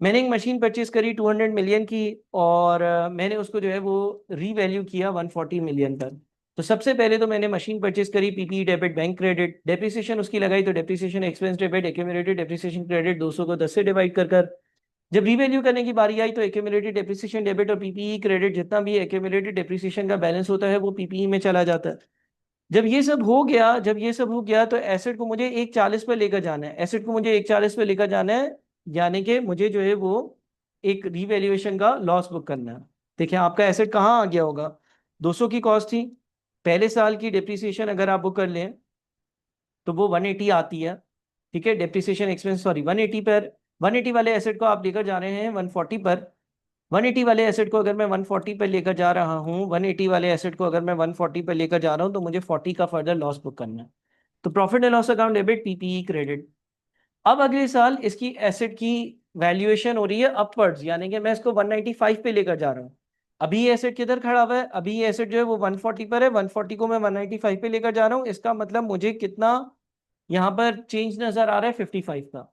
मैंने एक machine purchase करी 200 मिलियन की, और मैंने उसको जो है वो रीवैल्यू किया 140 मिलियन पर। तो सबसे पहले तो मैंने मशीन परचेज करी, PP debit bank credit, depreciation उसकी लगाई, तो depreciation expense debit accumulated depreciation credit 200 को 10 से डिवाइड कर जब रीवैल्यू करने की बारी आई तो एक्यूमुलेटेड डेप्रिसिएशन डेबिट और पीपीई क्रेडिट जितना भी एक्यूमुलेटेड डेप्रिसिएशन का बैलेंस होता है वो पीपीई में चला जाता है। जब ये सब हो गया तो एसेट को मुझे 140 पे लेकर जाना है, एसेट को मुझे 140 पे लेकर जाना है, यानी कि मुझे जो है वो एक रीवैल्यूएशन का लॉस बुक करना है। देखिए आपका एसेट कहाँ आ गया होगा, 200 की कॉस्ट थी, पहले साल की डेप्रिसिएशन अगर आप बुक कर लें तो वो 180 आती है। ठीक है, डेप्रिसिएशन एक्सपेंस सॉरी 180 पर, 180 वाले एसेट को आप लेकर जा रहे हैं 140 पर, 180 वाले एसेट को अगर मैं 140 पर लेकर जा रहा हूँ, 180 वाले एसेट को अगर मैं 140 पर लेकर जा रहा हूँ तो मुझे 40 का फर्दर लॉस बुक करना है। तो profit and loss account debit, PPE credit. अब अगले साल इसकी एसेट की वैल्यूएशन हो रही है अपवर्ड्स, यानी कि मैं इसको 195 पे लेकर जा रहा हूँ। अभी ये एसेट किधर खड़ा हुआ है, अभी ये एसेट जो है वो 140 पर है, 140 को मैं 195 पे लेकर जा रहा हूँ, इसका मतलब मुझे कितना यहाँ पर चेंज नजर आ रहा है, 55 का।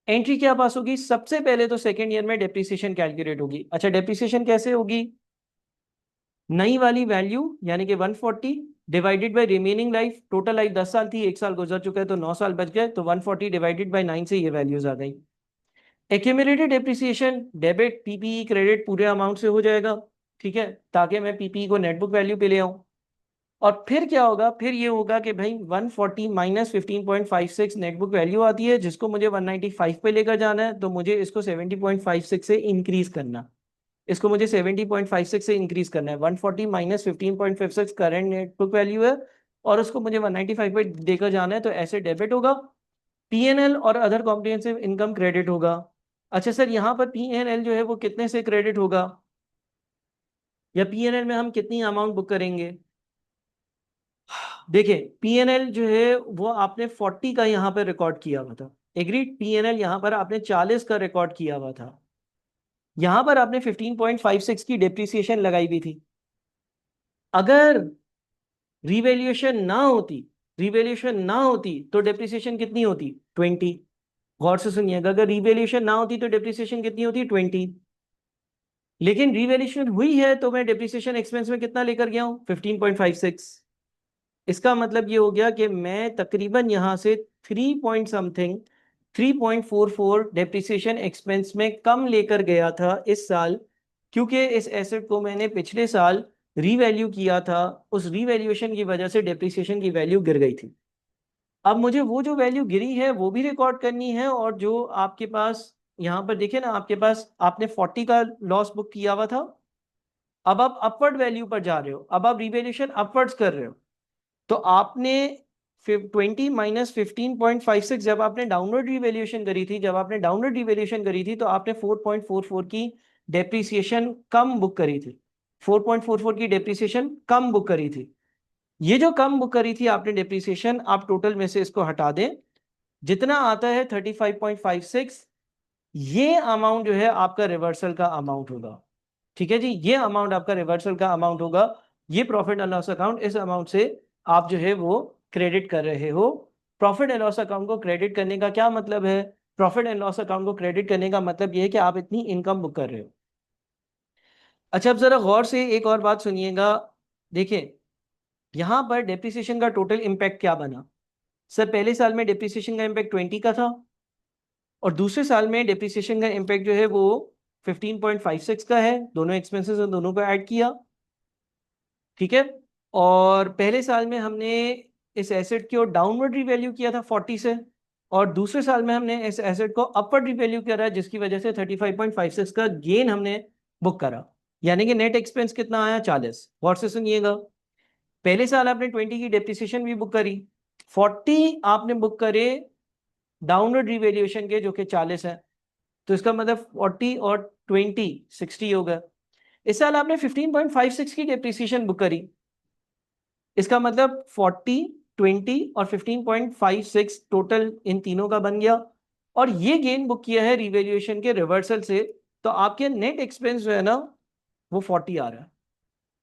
एंट्री क्या पास होगी, सबसे पहले तो सेकेंड ईयर में डेप्रिसिएशन कैलकुलेट होगी। अच्छा डेप्रिसिएशन कैसे होगी, नई वाली वैल्यू यानी कि 140 divided by remaining life, total life 10 साल थी, 1 साल गुजर चुका है तो 9 साल बच गए, तो 140 डिवाइडेड बाय 9 से ये वैल्यूज आ गई। Accumulated depreciation debit PPE credit पूरे अमाउंट से हो जाएगा, ठीक है, ताकि मैं पीपीई को नेटबुक वैल्यू पे ले आऊं। और फिर क्या होगा, फिर ये होगा कि भाई 140 माइनस 15.56 नेटबुक वैल्यू आती है जिसको मुझे 195 पे लेकर जाना है, तो मुझे इसको 70.56 से इंक्रीज करना, इसको मुझे 70.56 से इंक्रीज करना है। 140 माइनस 15.56 करंट नेटबुक वैल्यू है और उसको मुझे 195 पे लेकर जाना है, तो ऐसे डेबिट होगा, पीएनएल और अदर कॉम्प्रिहेंसिव इनकम क्रेडिट होगा। अच्छा सर, यहाँ पर P&L जो है वो कितने से क्रेडिट होगा, या P&L में हम कितनी अमाउंट बुक करेंगे? देखिए P&L जो है वो आपने 40 का यहाँ पर रिकॉर्ड किया हुआ था। एग्रीड, P&L यहाँ पर आपने 40 का रिकॉर्ड किया हुआ था। यहाँ पर आपने 15.56 की डेप्रिसिएशन लगाई हुई थी। अगर रिवैल्यूएशन ना होती, रिवैल्यूएशन ना होती तो डेप्रिसिएशन कितनी होती? 20। गौर से सुनिएगा, अगर रिवैल्यूएशन ना होती तो डेप्रिसिएशन कितनी होती? 20। लेकिन रिवैल्यूएशन हुई है तो मैं डेप्रिसिएशन एक्सपेंस में कितना लेकर गया हूं? 15.56। इसका मतलब ये हो गया कि मैं तकरीबन यहां से 3 पॉइंट समथिंग 3.44 डेप्रिसिएशन एक्सपेंस में कम लेकर गया था इस साल, क्योंकि इस एसेट को मैंने पिछले साल रीवैल्यू किया था। उस रीवैल्यूएशन की वजह से डेप्रिसिएशन की वैल्यू गिर गई थी। अब मुझे वो जो वैल्यू गिरी है वो भी रिकॉर्ड करनी है, और जो आपके पास यहाँ पर देखिए ना, आपके पास आपने 40 का लॉस बुक किया हुआ था। अब आप अपवर्ड वैल्यू पर जा रहे हो, अब आप रिवैल्यूएशन अपवर्ड्स कर रहे हो, तो आपने 20 - 15.56 जब आपने डाउनवर्ड रिवैल्यूएशन करी थी, जब आपने डाउनवर्ड रिवैल्यूएशन करी थी तो आपने 4.44 की डेप्रीसिएशन कम बुक करी थी। 4.44 की डेप्रीसिएशन कम बुक करी थी। ये जो कम बुक करी थी आपने डेप्रीसिएशन, आप टोटल में से इसको हटा दें, जितना आता है 35.56, ये अमाउंट जो है आपका रिवर्सल का अमाउंट होगा। ठीक है जी, ये अमाउंट आपका रिवर्सल का अमाउंट होगा। ये प्रॉफिट एंड लॉस अकाउंट, इस अमाउंट से आप जो है वो क्रेडिट कर रहे हो। प्रॉफिट एंड लॉस अकाउंट को क्रेडिट करने का क्या मतलब है? प्रॉफिट एंड लॉस अकाउंट को क्रेडिट करने का मतलब ये है कि आप इतनी इनकम बुक कर रहे हो। अच्छा, अब जरा गौर से एक और बात सुनिएगा। देखिए यहां पर डेप्रिसिएशन का टोटल इम्पैक्ट क्या बना। सर पहले साल में डेप्रिसिएशन का इम्पैक्ट 20 का था, और दूसरे साल में डेप्रिसिएशन का इम्पैक्ट जो है वो 15.56 का है। दोनों एक्सपेंसेस और दोनों को ऐड किया, ठीक है। और पहले साल में हमने इस एसेट की डाउनवर्ड रिवैल्यू किया था 40 से, और दूसरे साल में हमने इस एसेट को अपवर्ड रिवैल्यू करा, जिसकी वजह से 35.56 का गेन हमने बुक करा। यानी कि नेट एक्सपेंस कितना आया? 40। गौर से सुनिएगा, पहले साल आपने 20 की डेप्रिसिएशन भी बुक करी, 40 आपने बुक करे डाउनवर्ड रिवैल्यूएशन के जो कि 40 है, तो इसका मतलब 40 और 20 60 हो गया। इस साल आपने 15.56 की डेप्रिसिएशन बुक करी, इसका मतलब 40, 20 और 15.56 टोटल इन तीनों का बन गया, और ये गेन बुक किया है रिवैल्यूएशन के रिवर्सल से। तो आपके नेट एक्सपेंस जो है ना वो 40 आ रहा है।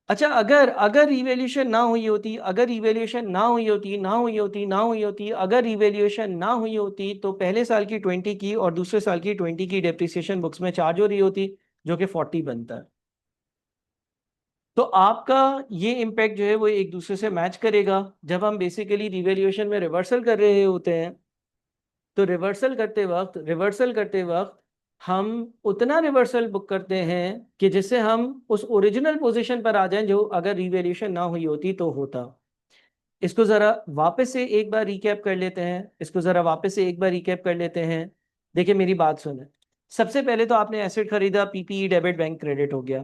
अच्छा, अगर अगर रिवैल्यूएशन ना हुई होती, अगर रिवैल्यूएशन ना हुई होती, ना हुई होती, ना हुई होती, अगर रिवैल्यूएशन ना हुई होती, तो पहले साल की 20 की और दूसरे साल की 20 की डेप्रिसिएशन बुक्स में चार्ज हो रही होती, जो कि 40 बनता है। तो आपका ये इम्पैक्ट जो है वो एक दूसरे से मैच करेगा। जब हम बेसिकली रिवैल्यूएशन में रिवर्सल कर रहे होते हैं, तो रिवर्सल करते वक्त हम उतना रिवर्सल बुक करते हैं कि जिससे हम उस ओरिजिनल पोजीशन पर आ जाएं जो अगर रिवैल्यूएशन ना हुई होती तो होता। इसको जरा वापस से एक बार रिकैप कर लेते हैं, इसको जरा वापस से एक बार रिकैप कर लेते हैं। देखिए मेरी बात सुने, सबसे पहले तो आपने एसेट खरीदा, पीपीई डेबिट बैंक क्रेडिट हो गया।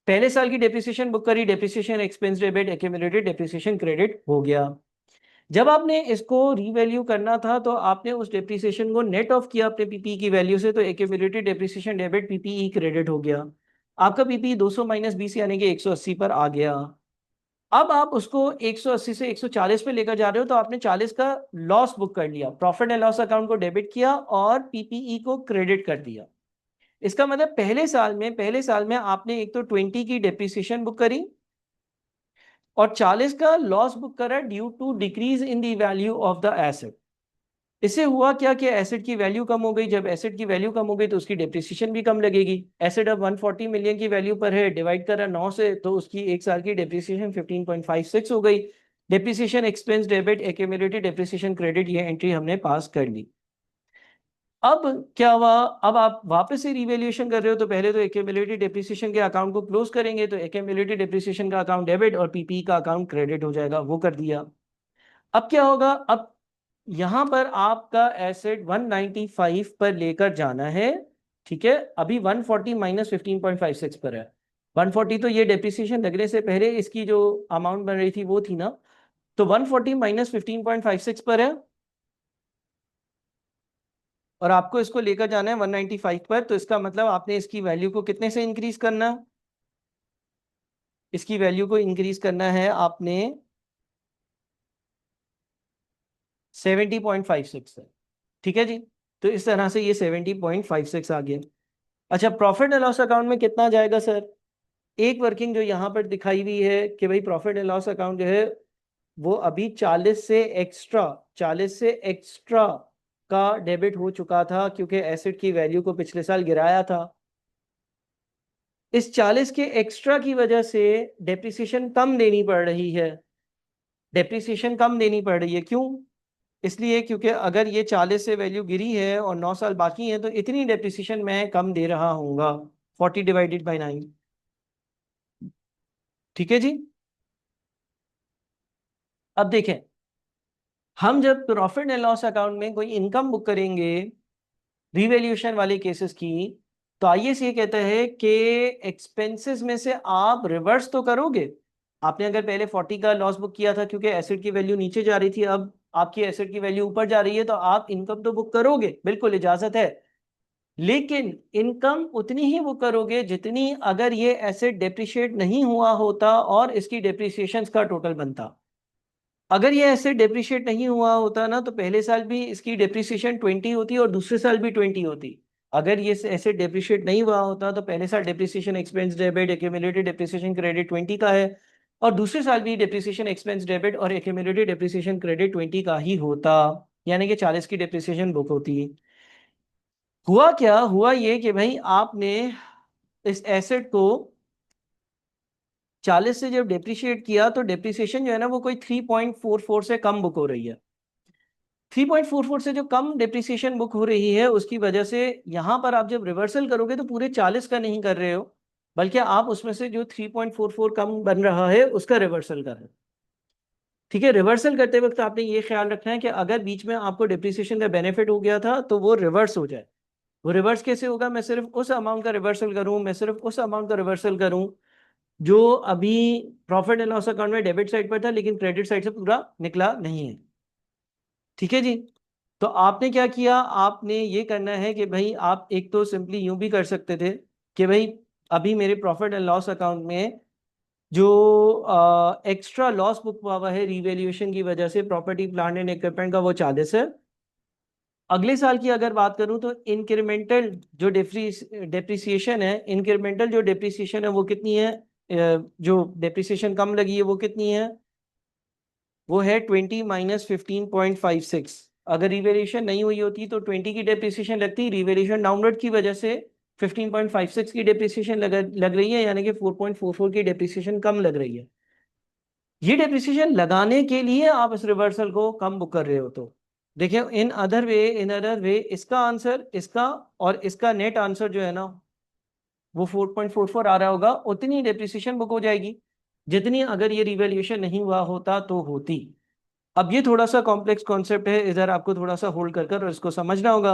पहले साल की डेप्रिसिएशन बुक करी, depreciation expense debit accumulated depreciation credit हो गया। जब आपने इसको रीवैल्यू करना था तो आपने उस डेप्रिसिएशन को नेट ऑफ किया अपने पीपीई की वैल्यू से, तो accumulated depreciation debit PPE credit हो गया। आपका पीपीई 200 - 20 यानी कि 180 पर आ गया। अब आप उसको 180 से 140 पे लेकर जा रहे हो, तो आपने 40 का लॉस बुक कर लिया, प्रॉफिट एंड लॉस अकाउंट को डेबिट किया और पीपीई को क्रेडिट कर दिया। इसका मतलब पहले साल में आपने एक तो 20 की डेप्रिसिएशन बुक करी और 40 का लॉस बुक करा due to decrease in the value of the asset. इससे हुआ क्या कि एसेट की वैल्यू कम हो गई। जब एसेट की वैल्यू कम हो गई तो उसकी डेप्रिसिएशन भी कम लगेगी। एसेट अब 140 मिलियन की वैल्यू पर है, डिवाइड करा 9 से, तो उसकी एक साल की डेप्रिसिएशन 15.56 हो गई। Depreciation expense debit accumulated depreciation credit, ये एंट्री हमने पास कर ली। अब क्या हुआ, अब आप वापस से रिवैल्यूएशन कर रहे हो, तो पहले तो एक्यूमुलेटेड डेप्रिसिएशन के अकाउंट को क्लोज करेंगे, तो एक्यूमुलेटेड डेप्रिसिएशन का अकाउंट डेबिट और पीपी का अकाउंट क्रेडिट हो जाएगा, वो कर दिया। अब क्या होगा, अब यहां पर आपका एसेट 195 पर लेकर जाना है, ठीक है। अभी 140 - 15.56 पर है। 140 तो ये डेप्रिसिएशन लगने से पहले इसकी जो अमाउंट बन रही थी वो थी ना, तो 140 - 15.56 पर है। और आपको इसको लेकर जाना है 195 पर, तो इसका मतलब आपने इसकी वैल्यू को कितने से इंक्रीज करना है? इसकी वैल्यू को इंक्रीज करना है आपने 70.56 से। ठीक है जी, तो इस तरह से ये 70.56 आ गया। अच्छा, प्रॉफिट एंड लॉस अकाउंट में कितना जाएगा सर? एक वर्किंग जो यहाँ पर दिखाई हुई है कि भाई प्रॉफिट एंड लॉस अकाउंट जो है वो अभी 40 से एक्स्ट्रा का डेबिट हो चुका था, क्योंकि एसेट की वैल्यू को पिछले साल गिराया था। इस 40 के एक्स्ट्रा की वजह से डेप्रिसिएशन कम देनी पड़ रही है। डेप्रिसिएशन कम देनी पड़ रही है, क्यों? इसलिए क्योंकि अगर ये 40 से वैल्यू गिरी है और 9 साल बाकी हैं, तो इतनी डेप्रिसिएशन मैं कम दे रहा हूँगा, 40/9। ठीक है जी। अब देखें, हम जब प्रॉफिट एंड लॉस अकाउंट में कोई इनकम बुक करेंगे रिवैल्यूएशन वाले केसेस की, तो आईएएस ये कहता है कि एक्सपेंसेस में से आप रिवर्स तो करोगे। आपने अगर पहले 40 का लॉस बुक किया था क्योंकि एसेट की वैल्यू नीचे जा रही थी, अब आपकी एसेट की वैल्यू ऊपर जा रही है, तो आप इनकम तो बुक करोगे, बिल्कुल इजाजत है। लेकिन इनकम उतनी ही बुक करोगे जितनी अगर ये एसेट डेप्रिशिएट नहीं हुआ होता और इसकी डेप्रिसिएशन का टोटल बनता। अगर ये एसेट डेप्रिशिएट नहीं हुआ होता ना, तो पहले साल भी इसकी डेप्रिसिएशन 20 होती और दूसरे साल भी 20 होती। अगर ये एसेट डेप्रिशिएट नहीं हुआ होता तो पहले साल depreciation expense debit accumulated depreciation credit 20 का है, और दूसरे साल भी डेप्रिसिएशन एक्सपेंस डेबिट और एक्यूमुलेटेड डेप्रिसिएशन क्रेडिट 20 का ही होता, यानी कि 40 की डेप्रिसिएशन बुक होती। हुआ क्या, हुआ ये कि भाई आपने इस एसेट को 40 से जब डेप्रिशिएट किया, तो डेप्रिसिएशन जो है ना वो कोई 3.44 से कम बुक हो रही है। 3.44 से जो कम डेप्रिसिएशन बुक हो रही है, उसकी वजह से यहां पर आप जब रिवर्सल करोगे तो पूरे 40 का नहीं कर रहे हो, बल्कि आप उसमें से जो 3.44 कम बन रहा है उसका रिवर्सल कर रहे हो। ठीक है, रिवर्सल करते वक्त आपने ये ख्याल रखना है कि अगर बीच में आपको डेप्रिसिएशन का बेनिफिट हो गया था तो वो रिवर्स हो जाए। वो रिवर्स कैसे होगा? मैं सिर्फ उस अमाउंट का रिवर्सल करूं, मैं सिर्फ उस अमाउंट का रिवर्सल करूं जो अभी प्रॉफिट एंड लॉस अकाउंट में डेबिट साइड पर था लेकिन क्रेडिट साइड से पूरा निकला नहीं है। ठीक है जी। तो आपने क्या किया, आपने ये करना है कि भाई आप एक तो सिंपली यूं भी कर सकते थे कि भाई अभी मेरे प्रॉफिट एंड लॉस अकाउंट में जो एक्स्ट्रा लॉस बुक हुआ हुआ है रिवैल्यूएशन की वजह से प्रॉपर्टी प्लांट एंड इक्विपमेंट का, वो 40 है। अगले साल की अगर बात करूं तो इंक्रीमेंटल जो डेप्रिसिएशन है, इंक्रीमेंटल जो डेप्रिसिएशन है वो कितनी है? जो डेप्रिसिएशन कम लगी है वो कितनी है? वो है 20 - 15.56। अगर रिवेल्यूशन नहीं हुई होती तो 20 की डेप्रिसिएशन लगती, रिवेल्यूशन डाउनवर्ड की वजह से 15.56 की डेप्रिसिएशन लग रही है, यानी कि 4.44 की डेप्रिसिएशन कम लग रही है। ये डेप्रिसिएशन लगाने के लिए आप इस रिवर्सल को कम बुक कर रहे हो। तो देखिए, इन अदर वे इसका आंसर, इसका और इसका नेट आंसर जो है ना वो 4.44 आ रहा होगा, उतनी डेप्रिसिएशन बुक हो जाएगी जितनी अगर ये रिवैल्यूएशन नहीं हुआ होता तो होती। अब ये थोड़ा सा कॉम्प्लेक्स कॉन्सेप्ट है, इधर आपको थोड़ा सा होल्ड कर कर और इसको समझना होगा।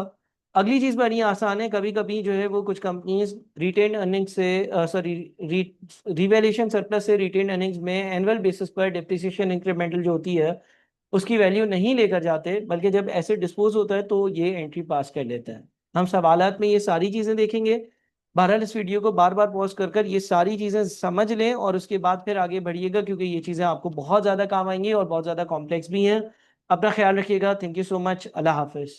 अगली चीज बड़ी आसान है, कभी कभी जो है वो कुछ कंपनीज रिटेन अर्निंग्स से, सॉरी, रिवैल्यूएशन सरप्लस से रिटेन अर्निंग्स में एनुअल बेसिस पर डेप्रिसिएशन इंक्रीमेंटल जो होती है उसकी वैल्यू नहीं लेकर जाते, बल्कि जब एसेट डिस्पोज होता है तो ये एंट्री पास कर लेता है। हम सवालात में ये सारी चीजें देखेंगे। बहरहाल इस वीडियो को बार बार पॉज कर कर ये सारी चीजें समझ लें और उसके बाद फिर आगे बढ़िएगा, क्योंकि ये चीजें आपको बहुत ज्यादा काम आएंगी और बहुत ज्यादा कॉम्प्लेक्स भी हैं। अपना ख्याल रखिएगा। Thank you so much. Allah Hafiz.